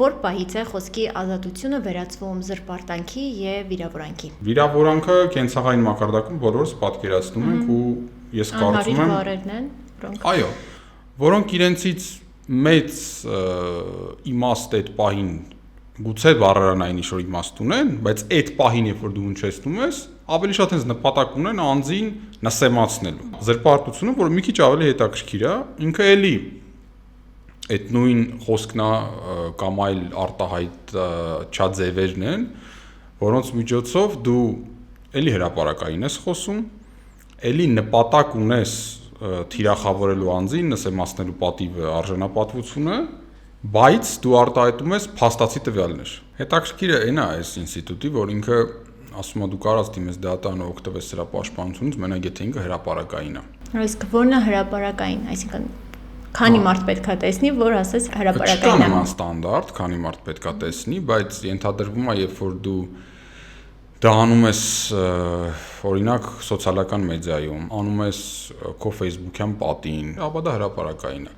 որ պահից է խոսքի ազատությունը վերածվում զրպարտանքի եւ վիրավորանքի։ Վիրավորանքը կենցաղային մակարդակում բոլորս պատկերացնում ենք ու ես կարծում եմ բառերն են, որոնք այո, որոնք իրենցից մեծ իմաստ այդ պահին գուցե բառարանային ինչ-որ իմաստ ունեն, բայց այդ պահին, երբ որ դու հնչեցնում ես, ավելի շատ հենց նպատակ ունեն անձին նսեմացնելու։ Զրպարտությունը, որը մի քիչ ավելի հետաքրքիր է, ինքը էլի այդ նույն խոսքն է կամ այլ արտահայտչաձևերն են, որոնց միջոցով դու էլի հրապարակային ես խոսում, էլի նպատակ ունես թիրախավորելու անձին, նսեմացնելու պատիվը, արժանապատվությունը, բայց դու արտահայտում ես փաստացի տվյալներ։ Հետաքրքիրը այն է այս ինստիտուտի, որ ինքը ասում է դու կարաս դիմես դատարանը օգտվես սրա պաշտպանությունից, մենակ եթե ինքը հրապարակային է։ Իսկ որն է հրապարակային, այսինքն քանի մարդ պետքա տեսնի, որ ասես հրապարակային է։ Չկա ստանդարտ, քանի մարդ պետքա տեսնի, բայց ենթադրվում է, երբ որ դու դա անում ես օրինակ սոցիալական մեդիայում, անում ես քո Facebook-յան պատին, ապա դա հրապարակային է։